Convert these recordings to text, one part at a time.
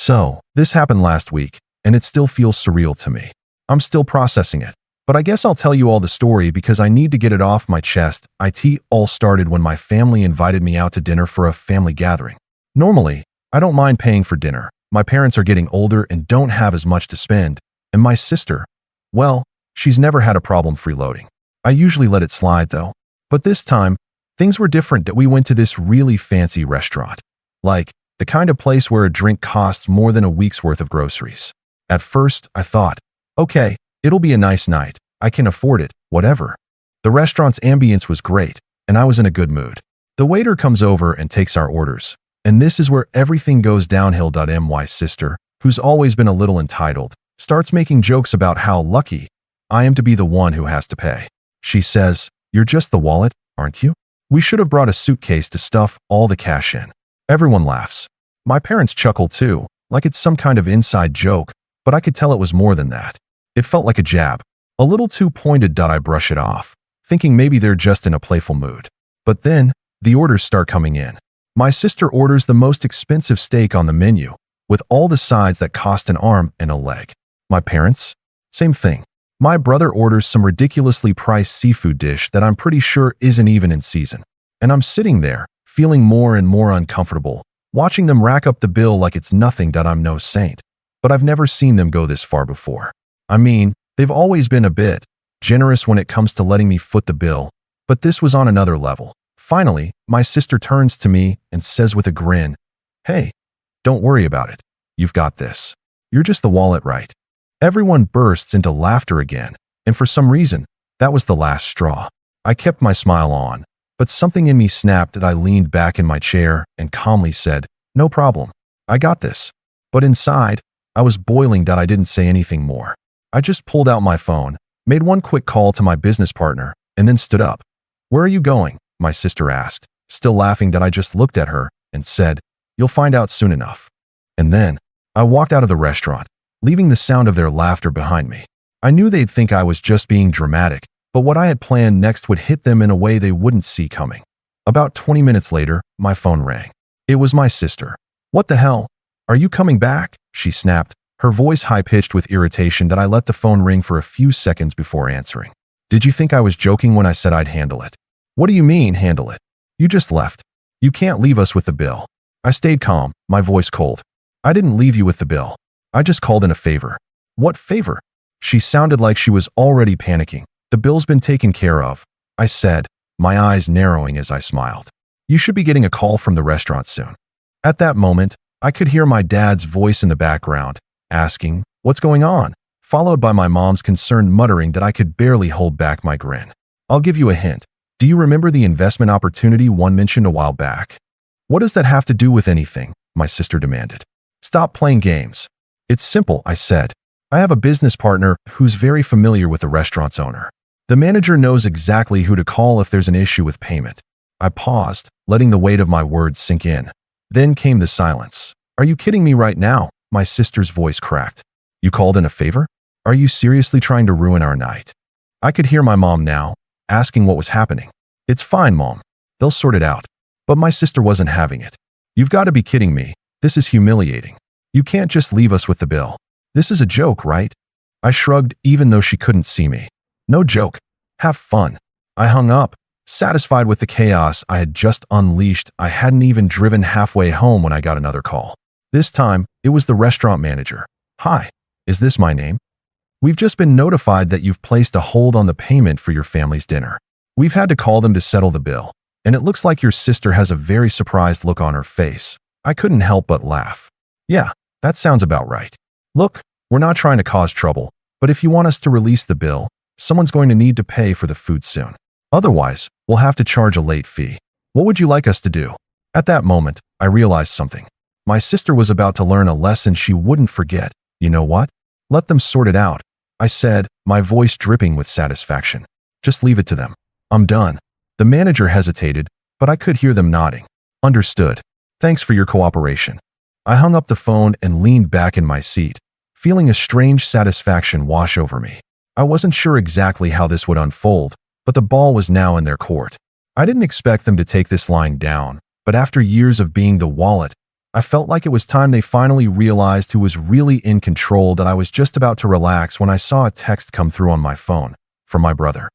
So, this happened last week, and it still feels surreal to me. I'm still processing it. But I guess I'll tell you all the story because I need to get it off my chest. It all started when my family invited me out to dinner for a family gathering. Normally, I don't mind paying for dinner. My parents are getting older and don't have as much to spend. And my sister, well, she's never had a problem freeloading. I usually let it slide though. But this time, things were different that we went to this really fancy restaurant. Like, the kind of place where a drink costs more than a week's worth of groceries. At first, I thought, okay, it'll be a nice night. I can afford it, whatever. The restaurant's ambience was great, and I was in a good mood. The waiter comes over and takes our orders. And this is where everything goes downhill. My sister, who's always been a little entitled, starts making jokes about how lucky I am to be the one who has to pay. She says, "You're just the wallet, aren't you? We should have brought a suitcase to stuff all the cash in." Everyone laughs. My parents chuckle too, like it's some kind of inside joke, but I could tell it was more than that. It felt like a jab. A little too pointed. I brush it off, thinking maybe they're just in a playful mood. But then, the orders start coming in. My sister orders the most expensive steak on the menu, with all the sides that cost an arm and a leg. My parents? Same thing. My brother orders some ridiculously priced seafood dish that I'm pretty sure isn't even in season. And I'm sitting there, feeling more and more uncomfortable, watching them rack up the bill like it's nothing. I'm no saint. But I've never seen them go this far before. I mean, they've always been a bit generous when it comes to letting me foot the bill, but this was on another level. Finally, my sister turns to me and says with a grin, "Hey, don't worry about it. You've got this. You're just the wallet, right?" Everyone bursts into laughter again, and for some reason, that was the last straw. I kept my smile on, but something in me snapped. I leaned back in my chair and calmly said, "No problem. I got this." But inside, I was boiling. I didn't say anything more. I just pulled out my phone, made one quick call to my business partner, and then stood up. "Where are you going?" my sister asked. Still laughing. I just looked at her and said, "You'll find out soon enough." And then, I walked out of the restaurant, leaving the sound of their laughter behind me. I knew they'd think I was just being dramatic, but what I had planned next would hit them in a way they wouldn't see coming. About 20 minutes later, my phone rang. It was my sister. "What the hell? Are you coming back?" she snapped, her voice high-pitched with irritation. I let the phone ring for a few seconds before answering. "Did you think I was joking when I said I'd handle it?" "What do you mean, handle it? You just left. You can't leave us with the bill." I stayed calm, my voice cold. "I didn't leave you with the bill. I just called in a favor." "What favor?" She sounded like she was already panicking. "The bill's been taken care of," I said, my eyes narrowing as I smiled. "You should be getting a call from the restaurant soon." At that moment, I could hear my dad's voice in the background, asking, "What's going on?" followed by my mom's concerned muttering that I could barely hold back my grin. "I'll give you a hint. Do you remember the investment opportunity one mentioned a while back?" "What does that have to do with anything?" my sister demanded. "Stop playing games." "It's simple," I said. "I have a business partner who's very familiar with the restaurant's owner. The manager knows exactly who to call if there's an issue with payment." I paused, letting the weight of my words sink in. Then came the silence. "Are you kidding me right now?" my sister's voice cracked. "You called in a favor? Are you seriously trying to ruin our night?" I could hear my mom now, asking what was happening. "It's fine, Mom. They'll sort it out." But my sister wasn't having it. "You've got to be kidding me. This is humiliating. You can't just leave us with the bill. This is a joke, right?" I shrugged even though she couldn't see me. "No joke. Have fun." I hung up, satisfied with the chaos I had just unleashed. I hadn't even driven halfway home when I got another call. This time, it was the restaurant manager. "Hi, is this my name? We've just been notified that you've placed a hold on the payment for your family's dinner. We've had to call them to settle the bill, and it looks like your sister has a very surprised look on her face." I couldn't help but laugh. "Yeah, that sounds about right. Look, we're not trying to cause trouble, but if you want us to release the bill, someone's going to need to pay for the food soon. Otherwise, we'll have to charge a late fee. What would you like us to do?" At that moment, I realized something. My sister was about to learn a lesson she wouldn't forget. "You know what? Let them sort it out," I said, my voice dripping with satisfaction. "Just leave it to them. I'm done." The manager hesitated, but I could hear them nodding. "Understood. Thanks for your cooperation." I hung up the phone and leaned back in my seat, feeling a strange satisfaction wash over me. I wasn't sure exactly how this would unfold, but the ball was now in their court. I didn't expect them to take this lying down, but after years of being the wallet, I felt like it was time they finally realized who was really in control. That I was just about to relax when I saw a text come through on my phone from my brother.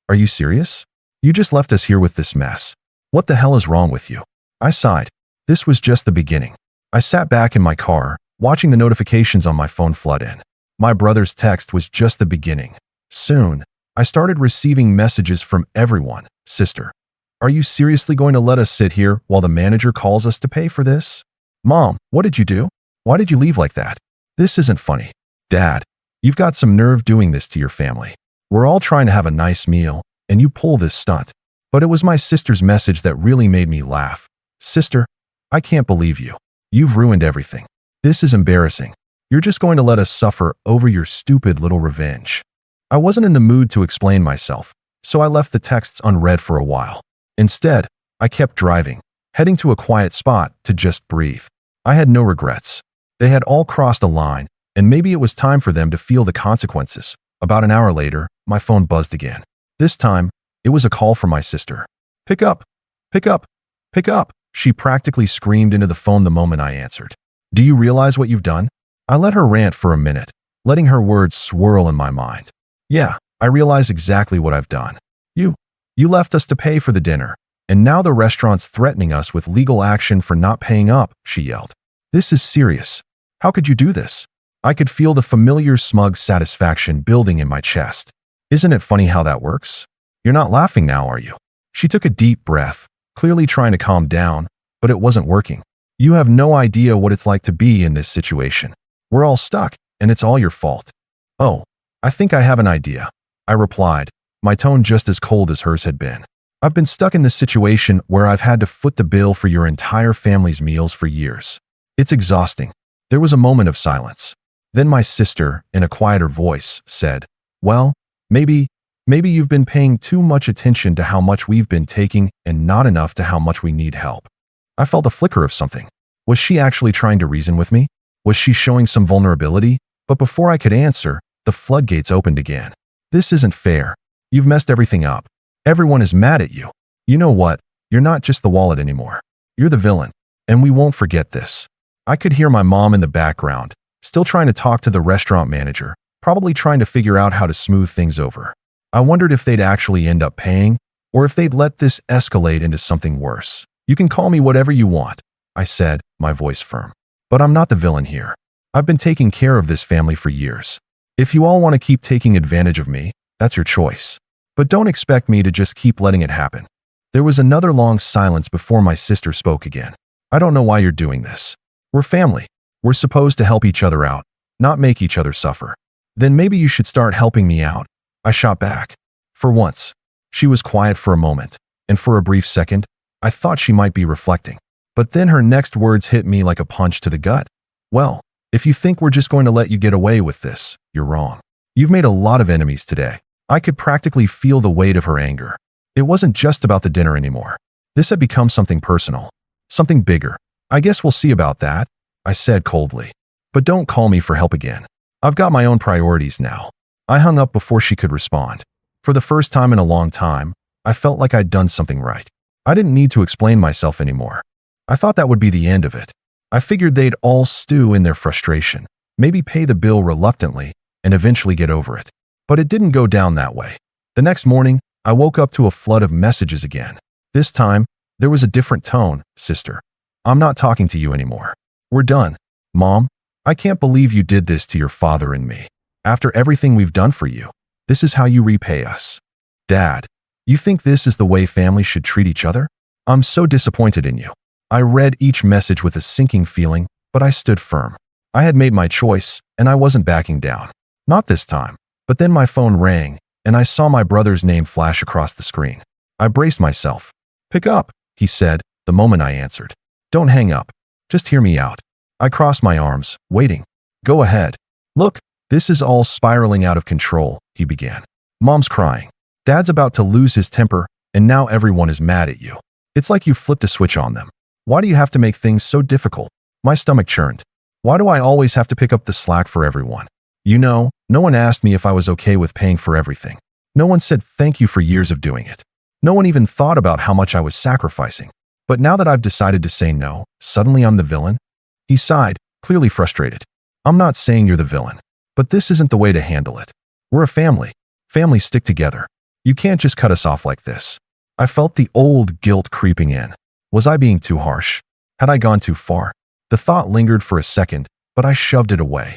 Are you serious? You just left us here with this mess. What the hell is wrong with you? I sighed. This was just the beginning. I sat back in my car, watching the notifications on my phone flood in. My brother's text was just the beginning. Soon, I started receiving messages from everyone. Sister, are you seriously going to let us sit here while the manager calls us to pay for this? Mom, what did you do? Why did you leave like that? This isn't funny. Dad, you've got some nerve doing this to your family. We're all trying to have a nice meal, and you pull this stunt. But it was my sister's message that really made me laugh. Sister, I can't believe you. You've ruined everything. This is embarrassing. You're just going to let us suffer over your stupid little revenge. I wasn't in the mood to explain myself, so I left the texts unread for a while. Instead, I kept driving, heading to a quiet spot to just breathe. I had no regrets. They had all crossed a line, and maybe it was time for them to feel the consequences. About an hour later, my phone buzzed again. This time, it was a call from my sister. Pick up, pick up, pick up. She practically screamed into the phone the moment I answered. Do you realize what you've done? I let her rant for a minute, letting her words swirl in my mind. Yeah, I realize exactly what I've done. You left us to pay for the dinner, and now the restaurant's threatening us with legal action for not paying up, she yelled. This is serious. How could you do this? I could feel the familiar smug satisfaction building in my chest. Isn't it funny how that works? You're not laughing now, are you? She took a deep breath, clearly trying to calm down, but it wasn't working. You have no idea what it's like to be in this situation. We're all stuck, and it's all your fault. Oh, I think I have an idea, I replied, my tone just as cold as hers had been. I've been stuck in this situation where I've had to foot the bill for your entire family's meals for years. It's exhausting. There was a moment of silence. Then my sister, in a quieter voice, said, well, maybe you've been paying too much attention to how much we've been taking and not enough to how much we need help. I felt a flicker of something. Was she actually trying to reason with me? Was she showing some vulnerability? But before I could answer, the floodgates opened again. This isn't fair. You've messed everything up. Everyone is mad at you. You know what? You're not just the wallet anymore. You're the villain. And we won't forget this. I could hear my mom in the background, still trying to talk to the restaurant manager, probably trying to figure out how to smooth things over. I wondered if they'd actually end up paying, or if they'd let this escalate into something worse. You can call me whatever you want, I said, my voice firm. But I'm not the villain here. I've been taking care of this family for years. If you all want to keep taking advantage of me, that's your choice. But don't expect me to just keep letting it happen. There was another long silence before my sister spoke again. I don't know why you're doing this. We're family. We're supposed to help each other out, not make each other suffer. Then maybe you should start helping me out. I shot back. For once. She was quiet for a moment, and for a brief second, I thought she might be reflecting. But then her next words hit me like a punch to the gut. Well, if you think we're just going to let you get away with this, you're wrong. You've made a lot of enemies today. I could practically feel the weight of her anger. It wasn't just about the dinner anymore. This had become something personal. Something bigger. I guess we'll see about that, I said coldly. But don't call me for help again. I've got my own priorities now. I hung up before she could respond. For the first time in a long time, I felt like I'd done something right. I didn't need to explain myself anymore. I thought that would be the end of it. I figured they'd all stew in their frustration, maybe pay the bill reluctantly, and eventually get over it. But it didn't go down that way. The next morning, I woke up to a flood of messages again. This time, there was a different tone. Sister, I'm not talking to you anymore. We're done. Mom, I can't believe you did this to your father and me. After everything we've done for you, this is how you repay us. Dad, you think this is the way families should treat each other? I'm so disappointed in you. I read each message with a sinking feeling, but I stood firm. I had made my choice, and I wasn't backing down. Not this time. But then my phone rang, and I saw my brother's name flash across the screen. I braced myself. Pick up, he said, the moment I answered. Don't hang up. Just hear me out. I crossed my arms, waiting. Go ahead. Look, this is all spiraling out of control, he began. Mom's crying. Dad's about to lose his temper, and now everyone is mad at you. It's like you flipped a switch on them. Why do you have to make things so difficult? My stomach churned. Why do I always have to pick up the slack for everyone? You know, no one asked me if I was okay with paying for everything. No one said thank you for years of doing it. No one even thought about how much I was sacrificing. But now that I've decided to say no, suddenly I'm the villain? He sighed, clearly frustrated. I'm not saying you're the villain, but this isn't the way to handle it. We're a family. Families stick together. You can't just cut us off like this. I felt the old guilt creeping in. Was I being too harsh? Had I gone too far? The thought lingered for a second, but I shoved it away.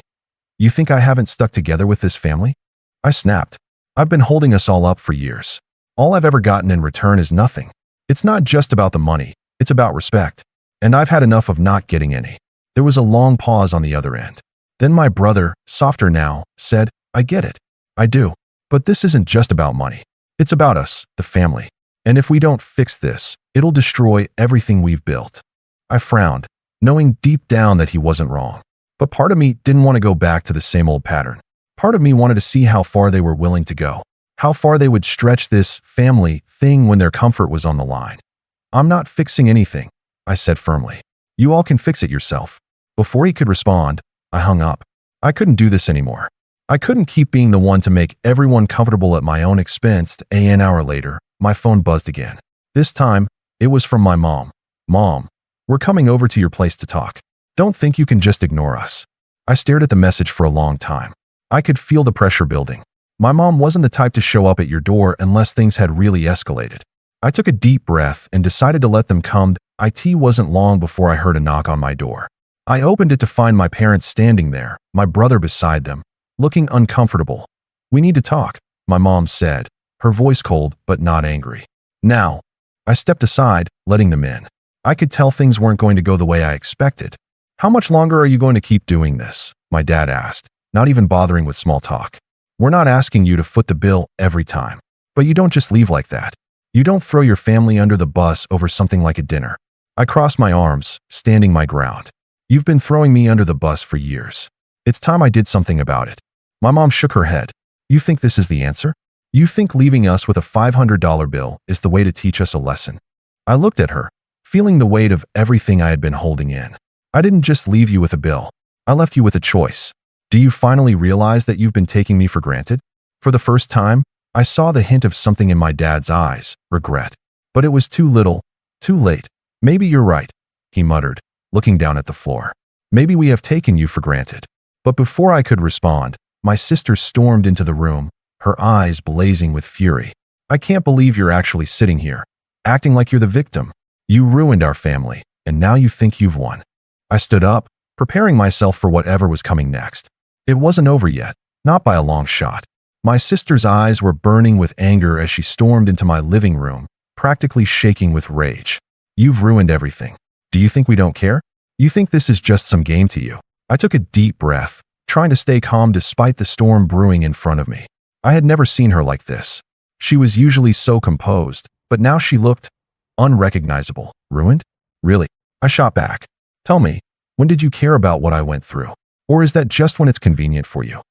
You think I haven't stuck together with this family? I snapped. I've been holding us all up for years. All I've ever gotten in return is nothing. It's not just about the money, it's about respect. And I've had enough of not getting any. There was a long pause on the other end. Then my brother, softer now, said, I get it. I do. But this isn't just about money. It's about us, the family. And if we don't fix this, it'll destroy everything we've built. I frowned, knowing deep down that he wasn't wrong. But part of me didn't want to go back to the same old pattern. Part of me wanted to see how far they were willing to go. How far they would stretch this family thing when their comfort was on the line. I'm not fixing anything, I said firmly. You all can fix it yourself. Before he could respond, I hung up. I couldn't do this anymore. I couldn't keep being the one to make everyone comfortable at my own expense. An hour later, my phone buzzed again. This time, it was from my mom. Mom, we're coming over to your place to talk. Don't think you can just ignore us. I stared at the message for a long time. I could feel the pressure building. My mom wasn't the type to show up at your door unless things had really escalated. I took a deep breath and decided to let them come. It wasn't long before I heard a knock on my door. I opened it to find my parents standing there, my brother beside them, looking uncomfortable. We need to talk, my mom said, her voice cold but not angry. Now, I stepped aside, letting them in. I could tell things weren't going to go the way I expected. How much longer are you going to keep doing this? My dad asked, not even bothering with small talk. We're not asking you to foot the bill every time. But you don't just leave like that. You don't throw your family under the bus over something like a dinner. I crossed my arms, standing my ground. You've been throwing me under the bus for years. It's time I did something about it. My mom shook her head. You think this is the answer? You think leaving us with a $500 bill is the way to teach us a lesson? I looked at her, feeling the weight of everything I had been holding in. I didn't just leave you with a bill. I left you with a choice. Do you finally realize that you've been taking me for granted? For the first time, I saw the hint of something in my dad's eyes, regret. But it was too little, too late. Maybe you're right, he muttered, looking down at the floor. Maybe we have taken you for granted. But before I could respond, my sister stormed into the room, her eyes blazing with fury. I can't believe you're actually sitting here, acting like you're the victim. You ruined our family, and now you think you've won. I stood up, preparing myself for whatever was coming next. It wasn't over yet, not by a long shot. My sister's eyes were burning with anger as she stormed into my living room, practically shaking with rage. You've ruined everything. Do you think we don't care? You think this is just some game to you? I took a deep breath, trying to stay calm despite the storm brewing in front of me. I had never seen her like this. She was usually so composed, but now she looked unrecognizable. Ruined? Really? I shot back. Tell me, when did you care about what I went through? Or is that just when it's convenient for you?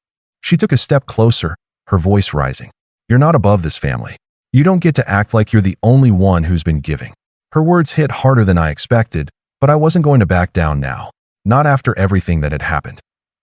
She took a step closer, her voice rising. You're not above this family. You don't get to act like you're the only one who's been giving. Her words hit harder than I expected, but I wasn't going to back down now. Not after everything that had happened.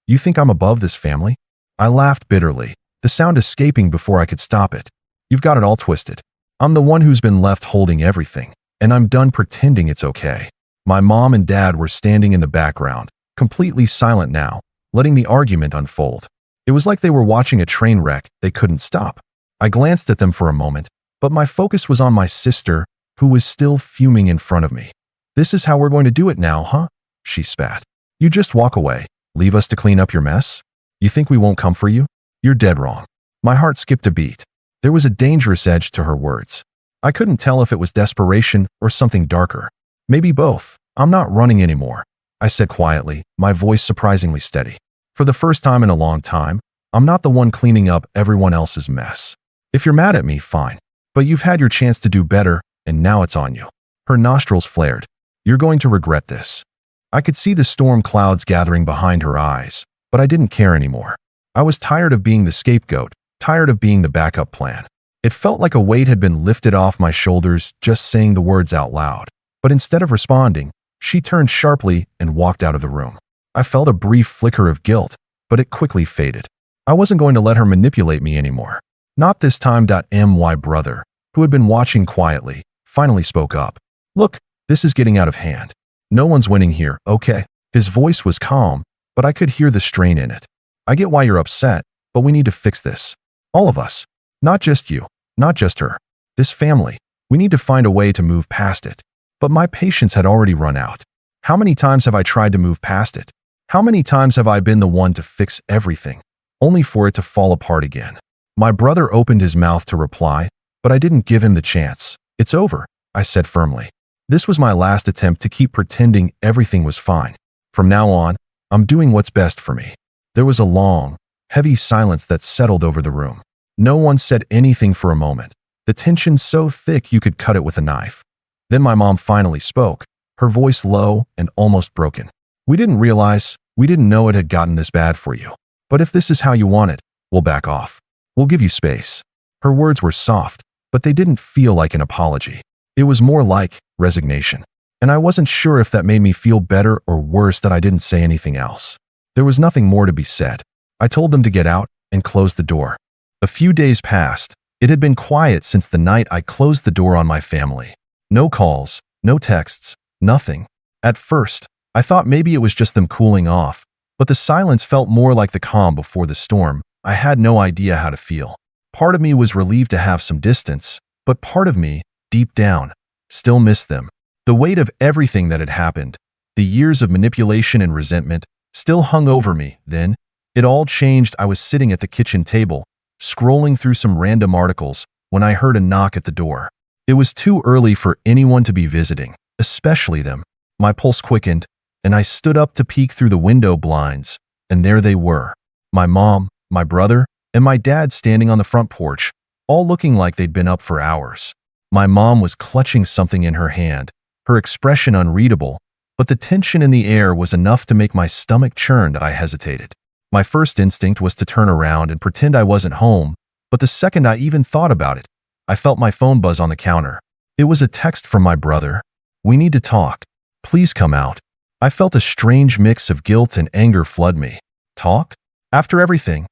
You think I'm above this family? I laughed bitterly, the sound escaping before I could stop it. You've got it all twisted. I'm the one who's been left holding everything, and I'm done pretending it's okay. My mom and dad were standing in the background, completely silent now, letting the argument unfold. It was like they were watching a train wreck they couldn't stop. I glanced at them for a moment, but my focus was on my sister, who was still fuming in front of me. This is how we're going to do it now, huh? She spat. You just walk away, leave us to clean up your mess? You think we won't come for you? You're dead wrong. My heart skipped a beat. There was a dangerous edge to her words. I couldn't tell if it was desperation or something darker. Maybe both. I'm not running anymore, I said quietly, my voice surprisingly steady. For the first time in a long time, I'm not the one cleaning up everyone else's mess. If you're mad at me, fine. But you've had your chance to do better, and now it's on you. Her nostrils flared. You're going to regret this. I could see the storm clouds gathering behind her eyes, but I didn't care anymore. I was tired of being the scapegoat, tired of being the backup plan. It felt like a weight had been lifted off my shoulders just saying the words out loud. But instead of responding, she turned sharply and walked out of the room. I felt a brief flicker of guilt, but it quickly faded. I wasn't going to let her manipulate me anymore. Not this time. My brother, who had been watching quietly, finally spoke up. Look, This is getting out of hand. No one's winning here, okay? His voice was calm, but I could hear the strain in it. I get why you're upset, but we need to fix this. All of us. Not just you. Not just her. This family. We need to find a way to move past it. But my patience had already run out. How many times have I tried to move past it? How many times have I been the one to fix everything, only for it to fall apart again? My brother opened his mouth to reply, but I didn't give him the chance. It's over, I said firmly. This was my last attempt to keep pretending everything was fine. From now on, I'm doing what's best for me. There was a long, heavy silence that settled over the room. No one said anything for a moment, the tension so thick you could cut it with a knife. Then my mom finally spoke, her voice low and almost broken. We didn't know it had gotten this bad for you. But if this is how you want it, we'll back off. We'll give you space. Her words were soft, but they didn't feel like an apology. It was more like resignation. And I wasn't sure if that made me feel better or worse that I didn't say anything else. There was nothing more to be said. I told them to get out and close the door. A few days passed. It had been quiet since the night I closed the door on my family. No calls, no texts, nothing. At first, I thought maybe it was just them cooling off, but the silence felt more like the calm before the storm. I had no idea how to feel. Part of me was relieved to have some distance, but part of me, deep down, still missed them. The weight of everything that had happened, the years of manipulation and resentment, still hung over me. Then, it all changed. I was sitting at the kitchen table, scrolling through some random articles, when I heard a knock at the door. It was too early for anyone to be visiting, especially them. My pulse quickened, and I stood up to peek through the window blinds, and there they were. My mom, my brother, and my dad standing on the front porch, all looking like they'd been up for hours. My mom was clutching something in her hand, her expression unreadable, but the tension in the air was enough to make my stomach churn. I hesitated. My first instinct was to turn around and pretend I wasn't home, but the second I even thought about it, I felt my phone buzz on the counter. It was a text from my brother. We need to talk. Please come out. I felt a strange mix of guilt and anger flood me. Talk? After everything,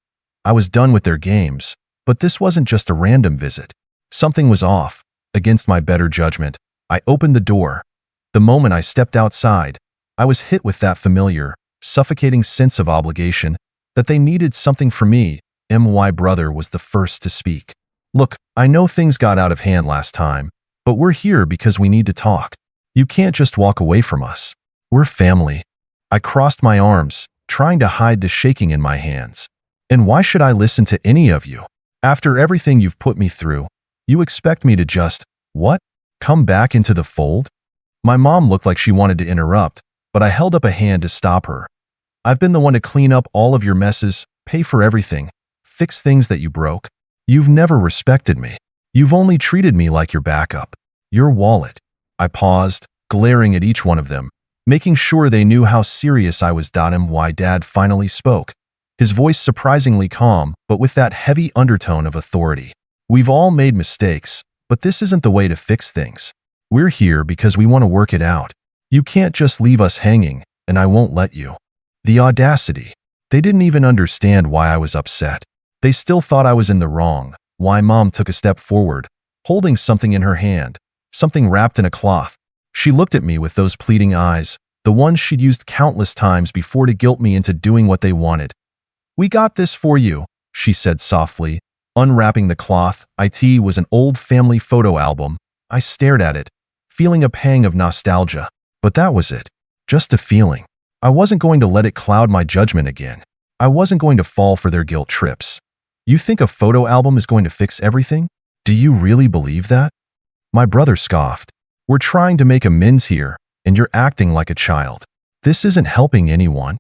I was done with their games, but this wasn't just a random visit. Something was off. Against my better judgment, I opened the door. The moment I stepped outside, I was hit with that familiar, suffocating sense of obligation, that they needed something from me. My brother was the first to speak. Look, I know things got out of hand last time, but we're here because we need to talk. You can't just walk away from us. We're family. I crossed my arms, trying to hide the shaking in my hands. And why should I listen to any of you? After everything you've put me through, you expect me to just, what? Come back into the fold? My mom looked like she wanted to interrupt, but I held up a hand to stop her. I've been the one to clean up all of your messes, pay for everything, fix things that you broke. You've never respected me. You've only treated me like your backup, your wallet. I paused, glaring at each one of them, making sure they knew how serious I was. My dad finally spoke, his voice surprisingly calm, but with that heavy undertone of authority. We've all made mistakes, but this isn't the way to fix things. We're here because we want to work it out. You can't just leave us hanging, and I won't let you. The audacity. They didn't even understand why I was upset. They still thought I was in the wrong. Why Mom took a step forward, holding something in her hand, something wrapped in a cloth. She looked at me with those pleading eyes, the ones she'd used countless times before to guilt me into doing what they wanted. We got this for you, she said softly, unwrapping the cloth. It was an old family photo album. I stared at it, feeling a pang of nostalgia. But that was it. Just a feeling. I wasn't going to let it cloud my judgment again. I wasn't going to fall for their guilt trips. You think a photo album is going to fix everything? Do you really believe that? My brother scoffed. We're trying to make amends here, and you're acting like a child. This isn't helping anyone.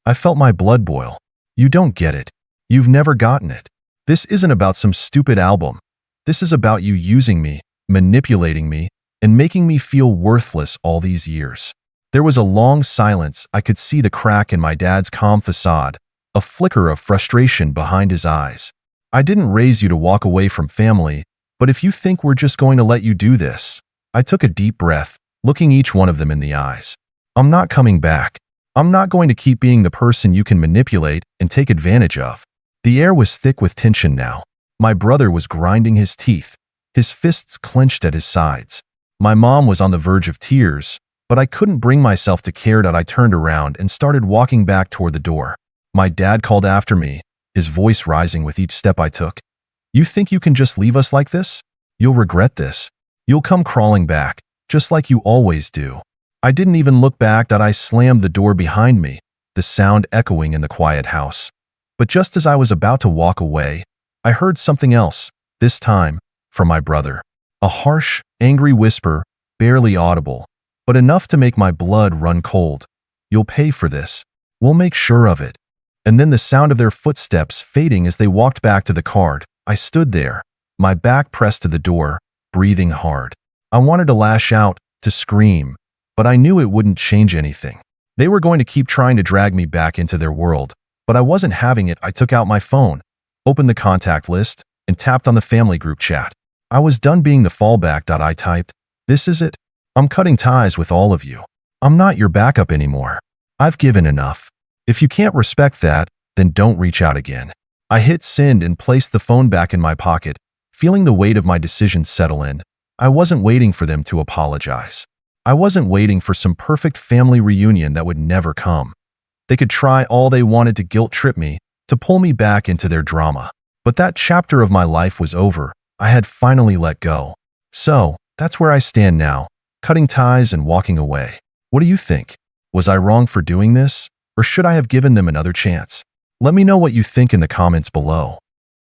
I felt my blood boil. You don't get it. You've never gotten it. This isn't about some stupid album. This is about you using me, manipulating me, and making me feel worthless all these years. There was a long silence. I could see the crack in my dad's calm facade, a flicker of frustration behind his eyes. I didn't raise you to walk away from family, but if you think we're just going to let you do this. I took a deep breath, looking each one of them in the eyes. I'm not coming back. I'm not going to keep being the person you can manipulate and take advantage of. The air was thick with tension now. My brother was grinding his teeth, his fists clenched at his sides. My mom was on the verge of tears, but I couldn't bring myself to care. I turned around and started walking back toward the door. My dad called after me, his voice rising with each step I took. You think you can just leave us like this? You'll regret this. You'll come crawling back, just like you always do. I didn't even look back. I slammed the door behind me, the sound echoing in the quiet house. But just as I was about to walk away, I heard something else, this time from my brother. A harsh, angry whisper, barely audible, but enough to make my blood run cold. You'll pay for this. We'll make sure of it. And then the sound of their footsteps fading as they walked back to the car. I stood there, my back pressed to the door, breathing hard. I wanted to lash out, to scream, but I knew it wouldn't change anything. They were going to keep trying to drag me back into their world, but I wasn't having it. I took out my phone, opened the contact list, and tapped on the family group chat. I was done being the fallback. I typed, "This is it. I'm cutting ties with all of you. I'm not your backup anymore. I've given enough. If you can't respect that, then don't reach out again." I hit send and placed the phone back in my pocket, feeling the weight of my decision settle in. I wasn't waiting for them to apologize. I wasn't waiting for some perfect family reunion that would never come. They could try all they wanted to guilt trip me, to pull me back into their drama. But that chapter of my life was over. I had finally let go. So, that's where I stand now, cutting ties and walking away. What do you think? Was I wrong for doing this? Or should I have given them another chance? Let me know what you think in the comments below.